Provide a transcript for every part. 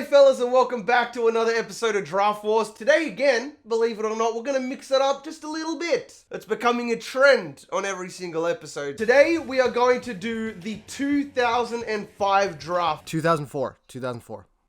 G'day fellas and welcome back to another episode of Draft Wars. Today again, believe it or not, we're going to mix it up just a little bit. It's becoming a trend on every single episode. Today we are going to do the 2005 draft. 2004.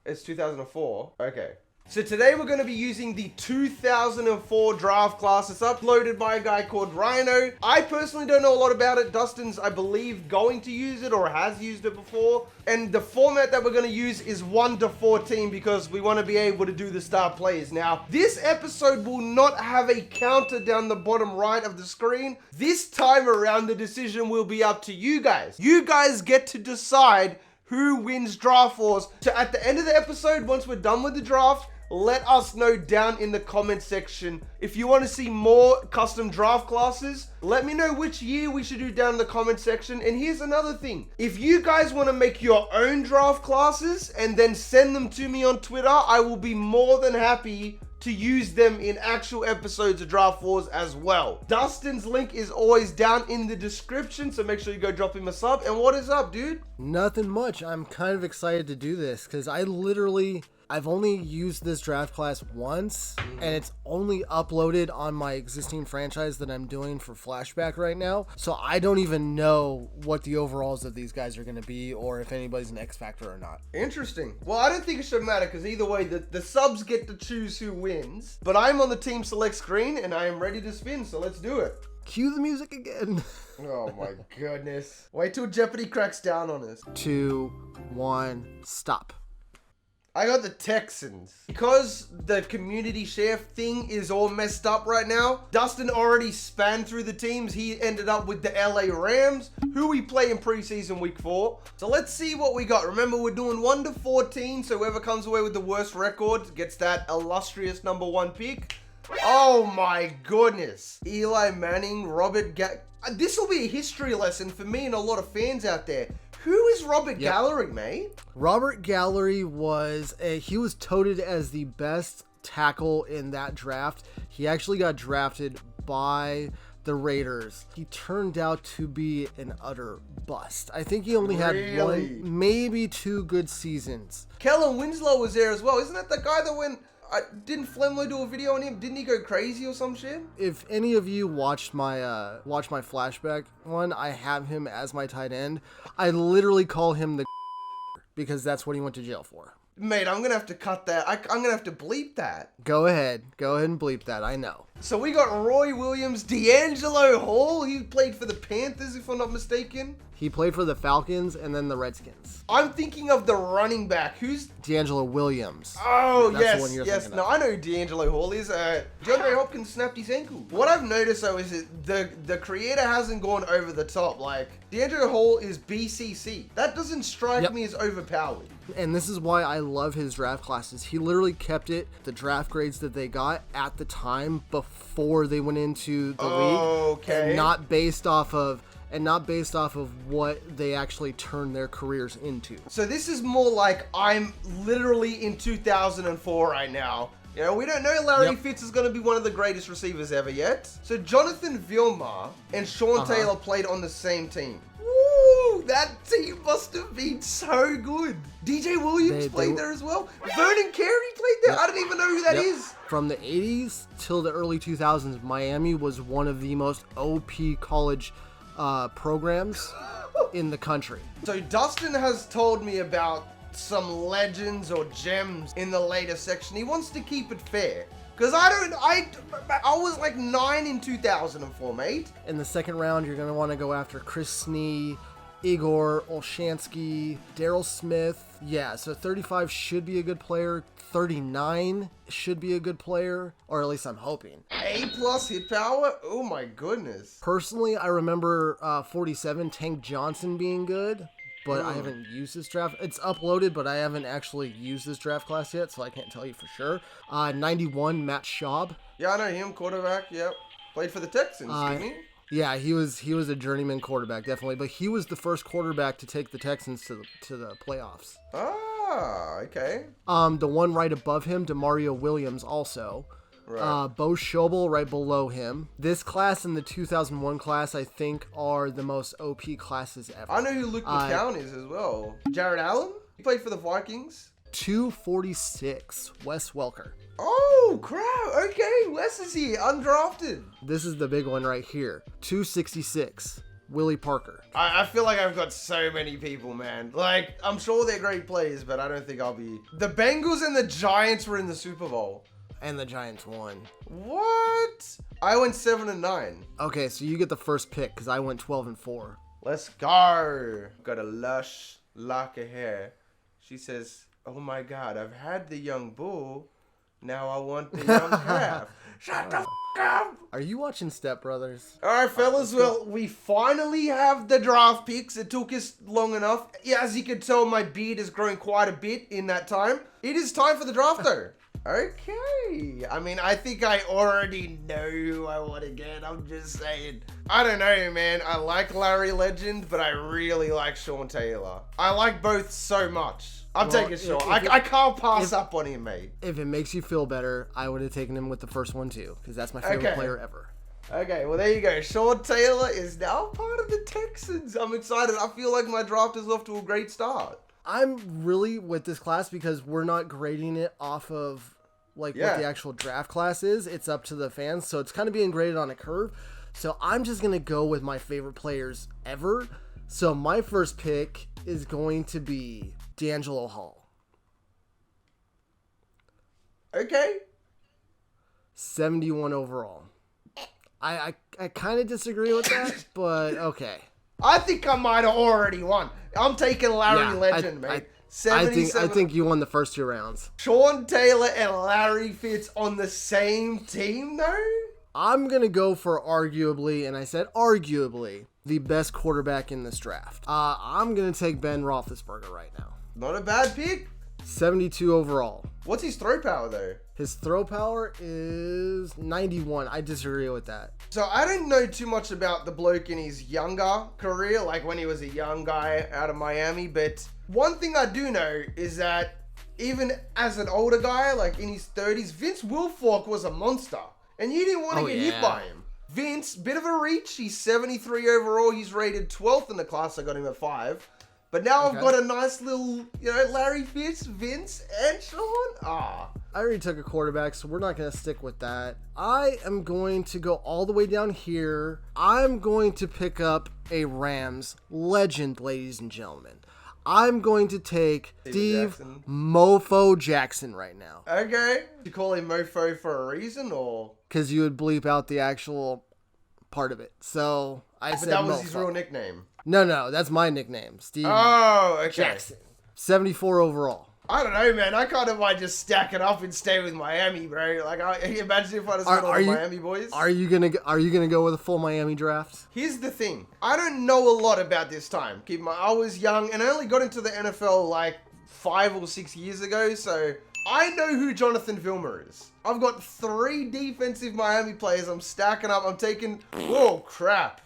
It's 2004? Okay. So today we're going to be using the 2004 draft class. It's uploaded by a guy called Rhino. I personally don't know a lot about it. Dustin's, I believe, going to use it or has used it before. And the format that we're going to use is 1 to 14 because we want to be able to do the star players. Now, this episode will not have a counter down the bottom right of the screen. This time around, the decision will be up to you guys. You guys get to decide who wins Draft Wars. So at the end of the episode, once we're done with the draft, let us know down in the comment section. If you want to see more custom draft classes, let me know which year we should do down in the comment section. And here's another thing. If you guys want to make your own draft classes and then send them to me on Twitter, I will be more than happy to use them in actual episodes of Draft Wars as well. Dustin's link is always down in the description, so make sure you go drop him a sub. And what is up, dude? Nothing much. I'm kind of excited to do this because I've only used this draft class once, and it's only uploaded on my existing franchise that I'm doing for Flashback right now. So I don't even know what the overalls of these guys are going to be or if anybody's an X Factor or not. Interesting. Well, I don't think it should matter because either way, the subs get to choose who wins. But I'm on the team select screen, and I am ready to spin, so let's do it. Cue the music again. Oh my goodness. Wait till Jeopardy cracks down on us. 2, 1, stop. I got the Texans. Because the community share thing is all messed up right now, Dustin already spanned through the teams. He ended up with the LA Rams, who we play in preseason week 4. So let's see what we got. Remember, we're doing 1 to 14, so whoever comes away with the worst record gets that illustrious number 1 pick. Oh my goodness. Eli Manning, this will be a history lesson for me and a lot of fans out there. Who is Robert Gallery, mate? Robert Gallery was touted as the best tackle in that draft. He actually got drafted by the Raiders. He turned out to be an utter bust. I think he only had one, maybe 2 good seasons. Kellen Winslow was there as well. Isn't that the guy that went... didn't Flemlo do a video on him? Didn't he go crazy or some shit? If any of you watched my Flashback one, I have him as my tight end. I literally call him the because that's what he went to jail for. Mate, I'm going to have to cut that. I'm going to have to bleep that. Go ahead and bleep that. I know. So we got Roy Williams, D'Angelo Hall. He played for the Panthers, if I'm not mistaken. He played for the Falcons and then the Redskins. I'm thinking of the running back. Who's? D'Angelo Williams. Oh, that's yes. No, I know who D'Angelo Hall is. DeAndre Hopkins snapped his ankle. What I've noticed, though, is that the creator hasn't gone over the top. Like, D'Angelo Hall is BCC. That doesn't strike me as overpowered. And this is why I love his draft classes. He literally kept the draft grades that they got at the time before they went into the league. And not based off of what they actually turned their careers into. So this is more like I'm literally in 2004 right now. You know, we don't know Larry Fitz is going to be one of the greatest receivers ever yet. So Jonathan Vilma and Sean Taylor played on the same team. Woo! That team must have been so good. DJ Williams played there as well. Vernon Carey played there. I don't even know who that is. From the 80s till the early 2000s, Miami was one of the most OP college programs in the country. So Dustin has told me about some legends or gems in the later section. He wants to keep it fair. Because I was like 9 in 2004, mate. In the second round, you're going to want to go after Chris Snee, Igor Olshansky, Daryl Smith. Yeah, so 35 should be a good player. 39 should be a good player, or at least I'm hoping. A+ hit power? Oh my goodness. Personally, I remember 47, Tank Johnson being good, but I haven't used this draft. It's uploaded, but I haven't actually used this draft class yet, so I can't tell you for sure. 91, Matt Schaub. Yeah, I know him, quarterback, yep. Played for the Texans, didn't he? Yeah, he was a journeyman quarterback, definitely. But he was the first quarterback to take the Texans to the playoffs. Ah, okay. The one right above him, DeMario Williams, also. Right. Bo Schobel right below him. This class and the 2001 class, I think, are the most OP classes ever. I know who Luke McCown is as well. Jared Allen? He played for the Vikings. 246, Wes Welker. Oh, crap. Okay, Wes is here, undrafted. This is the big one right here. 266, Willie Parker. I feel like I've got so many people, man. Like, I'm sure they're great players, but I don't think I'll be... The Bengals and the Giants were in the Super Bowl. And the Giants won. What? I went 7-9. Okay, so you get the first pick because I went 12-4. Let's go. Got a lush lock of hair. She says, oh my God, I've had the young bull. Now I want the young calf. Shut the f*** up. Are you watching Step Brothers? All right, fellas. Well, we finally have the draft picks. It took us long enough. Yeah, as you can tell, my beard has grown quite a bit in that time. It is time for the draft, though. Okay. I mean, I think I already know who I want to get. I'm just saying. I don't know, man. I like Larry Legend, but I really like Sean Taylor. I like both so much. I'm taking Sean. I can't pass up on him, mate. If it makes you feel better, I would have taken him with the first one, too, because that's my favorite player ever. Okay, well, there you go. Sean Taylor is now part of the Texans. I'm excited. I feel like my draft is off to a great start. I'm really with this class because we're not grading it off of what the actual draft class is. It's up to the fans, so it's kind of being graded on a curve. So I'm just going to go with my favorite players ever. So my first pick is going to be D'Angelo Hall. Okay. 71 overall. I kind of disagree with that, but okay. I think I might have already won. I'm taking Larry Legend, mate. I think you won the first 2 rounds. Sean Taylor and Larry Fitz on the same team, though? I'm going to go for arguably, and I said arguably, the best quarterback in this draft. I'm going to take Ben Roethlisberger right now. Not a bad pick. 72 overall. What's his throw power, though? His throw power is 91. I disagree with that. So I don't know too much about the bloke in his younger career, like when he was a young guy out of Miami, but one thing I do know is that even as an older guy, like in his 30s, Vince Wilfork was a monster, and you didn't want to get hit by him. Vince, bit of a reach. He's 73 overall. He's rated 12th in the class. I got him at 5. But now I've got a nice little, Larry Fitz, Vince, and Sean. I already took a quarterback, so we're not going to stick with that. I am going to go all the way down here. I'm going to pick up a Rams legend, ladies and gentlemen. I'm going to take Steve Mofo Jackson right now. Okay. You call him Mofo for a reason, or? Because you would bleep out the actual part of it. So I said that was Mofo. His real nickname. No, that's my nickname, Steve Jackson. 74 overall. I don't know, man. I kind of might just stack it up and stay with Miami, bro. Like, imagine if I just went all the Miami boys. Are you gonna go with a full Miami draft? Here's the thing. I don't know a lot about this time. I was young, and I only got into the NFL like 5 or 6 years ago, so I know who Jonathan Vilma is. I've got 3 defensive Miami players. I'm stacking up. I'm taking... Whoa, crap.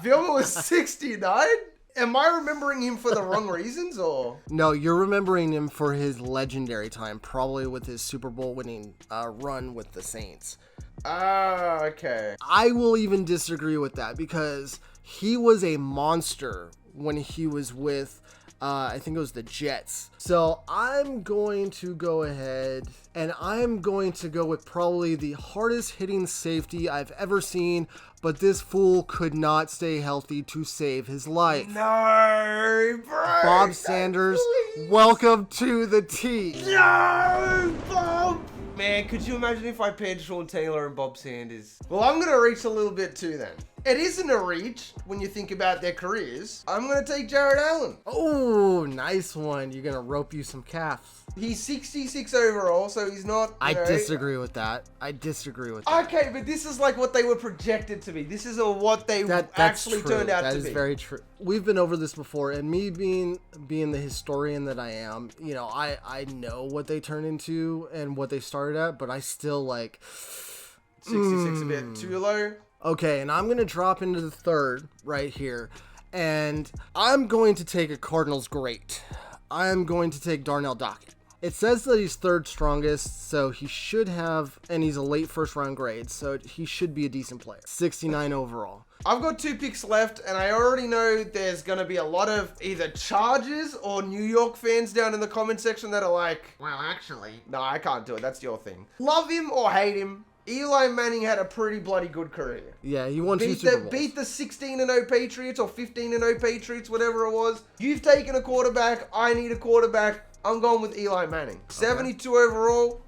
Vilma was 69? Am I remembering him for the wrong reasons, or? No, you're remembering him for his legendary time, probably with his Super Bowl winning run with the Saints. Okay. I will even disagree with that because he was a monster when he was with, I think it was the Jets. So I'm going to go ahead and I'm going to go with probably the hardest hitting safety I've ever seen, but this fool could not stay healthy to save his life. No, bro. Bob Sanders, welcome to the team. No, Bob. Man, could you imagine if I paired Sean Taylor and Bob Sanders? Well, I'm going to reach a little bit too then. It isn't a reach when you think about their careers. I'm going to take Jared Allen. Oh, nice one. You're going to rope you some calves. He's 66 overall, so he's not, I disagree with that. Okay, but this is like what they were projected to be. This isn't what they actually turned out to be. That is very true. We've been over this before, and me being the historian that I am, I know what they turn into and what they started at, but I still 66 a bit too low. Okay, and I'm going to drop into the 3rd right here, and I'm going to take a Cardinals great. I'm going to take Darnell Dockett. It says that he's third strongest, so he should have, and he's a late first round grade, so he should be a decent player. 69 overall. I've got 2 picks left, and I already know there's going to be a lot of either Chargers or New York fans down in the comment section that are like, well, actually, no, I can't do it. That's your thing. Love him or hate him, Eli Manning had a pretty bloody good career. Yeah, he won 2 Super Bowls. Beat the 16-0 Patriots or 15-0 Patriots, whatever it was. You've taken a quarterback. I need a quarterback. I'm going with Eli Manning. 72 overall.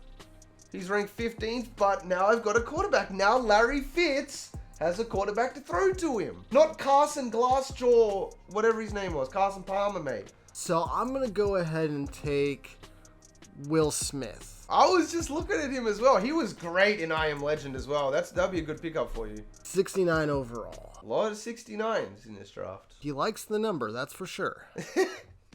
He's ranked 15th, but now I've got a quarterback. Now Larry Fitz has a quarterback to throw to him. Not Carson Glassjaw, whatever his name was. Carson Palmer, mate. So I'm going to go ahead and take Will Smith. I was just looking at him as well. He was great in I Am Legend as well. That'd be a good pickup for you. 69 overall. A lot of 69s in this draft. He likes the number, that's for sure.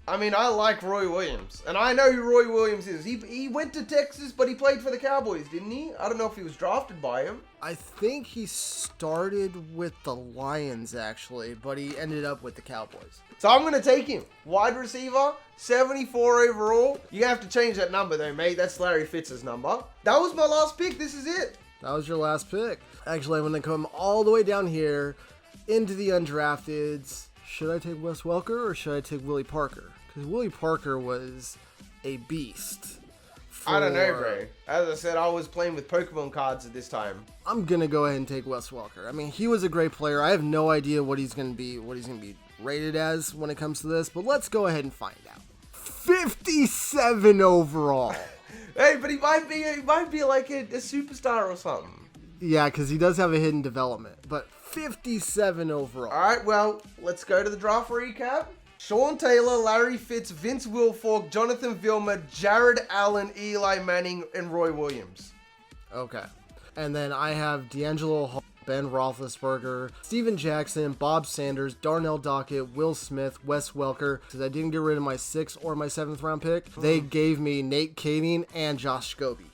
I mean, I like Roy Williams, and I know who Roy Williams is. He went to Texas, but he played for the Cowboys, didn't he? I don't know if he was drafted by him. I think he started with the Lions, actually, but he ended up with the Cowboys. So I'm going to take him. Wide receiver, 74 overall. You have to change that number, though, mate. That's Larry Fitz's number. That was my last pick. This is it. That was your last pick. Actually, I'm going to come all the way down here into the undrafteds. Should I take Wes Welker or should I take Willie Parker? Because Willie Parker was a beast. I don't know, bro. As I said, I was playing with Pokemon cards at this time. I'm going to go ahead and take Wes Welker. I mean, he was a great player. I have no idea what he's going to be rated as when it comes to this, but let's go ahead and find out. 57 overall. Hey, but he might be like a superstar or something. Yeah, because he does have a hidden development, but 57 overall. All right, well, let's go to the draft recap. Sean Taylor, Larry Fitz, Vince Wilfork, Jonathan Vilma, Jared Allen, Eli Manning, and Roy Williams. Okay. And then I have D'Angelo Hall, Ben Roethlisberger, Steven Jackson, Bob Sanders, Darnell Dockett, Will Smith, Wes Welker. Because I didn't get rid of my 6th or my 7th round pick, they gave me Nate Kading and Josh Scobie.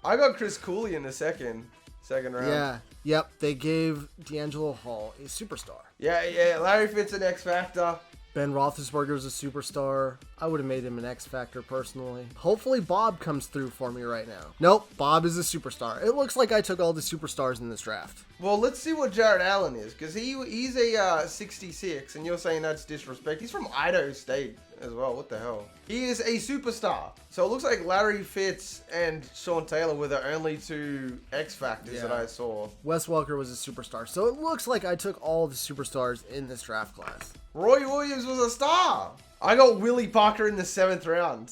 I got Chris Cooley in the second round. Yeah. Yep. They gave D'Angelo Hall a superstar. Yeah. Larry Fitz an X Factor. Ben Roethlisberger is a superstar. I would have made him an X Factor personally. Hopefully Bob comes through for me right now. Nope, Bob is a superstar. It looks like I took all the superstars in this draft. Well, let's see what Jared Allen is, because he's a 66, and you're saying that's disrespect. He's from Idaho State as well. What the hell? He is a superstar. So it looks like Larry Fitz and Sean Taylor were the only 2 X Factors that I saw. Wes Welker was a superstar. So it looks like I took all the superstars in this draft class. Roy Williams was a star. I got Willie Parker in the 7th round.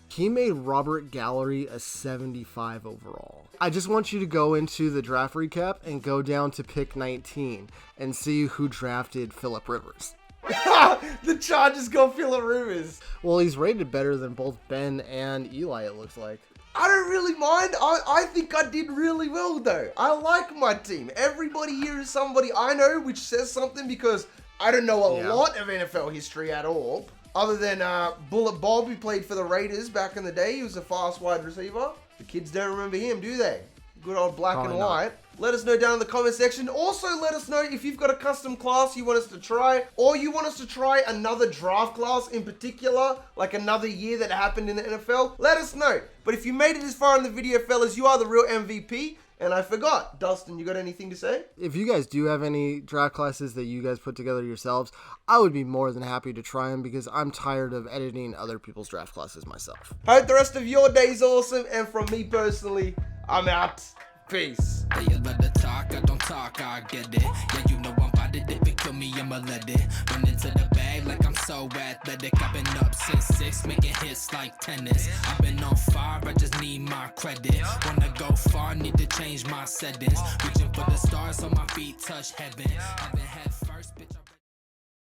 He made Robert Gallery a 75 overall. I just want you to go into the draft recap and go down to pick 19 and see who drafted Phillip Rivers. The Chargers got Phillip Rivers. Well, he's rated better than both Ben and Eli, it looks like. I don't really mind. I think I did really well, though. I like my team. Everybody here is somebody I know, which says something because I don't know a lot of NFL history at all. Other than Bullet Bob, who played for the Raiders back in the day. He was a fast wide receiver. The kids don't remember him, do they? Good old black and white. Let us know down in the comment section. Also, let us know if you've got a custom class you want us to try, or you want us to try another draft class in particular, like another year that happened in the NFL. Let us know. But if you made it this far in the video, fellas, you are the real MVP. And I forgot, Dustin, you got anything to say? If you guys do have any draft classes that you guys put together yourselves, I would be more than happy to try them because I'm tired of editing other people's draft classes myself. Hope the rest of your day is awesome. And from me personally, I'm out. Peace. You let the talk, I don't talk, I get it. Yeah, you know I'm about it. If it kill me, I'ma let it. Run into the bag like I'm so athletic. I've been up since 6, making hits like tennis. I've been on fire, I just need my credit. Wanna go far, need to change my settings. Reaching for the stars so my feet touch heaven. I've been head first, bitch.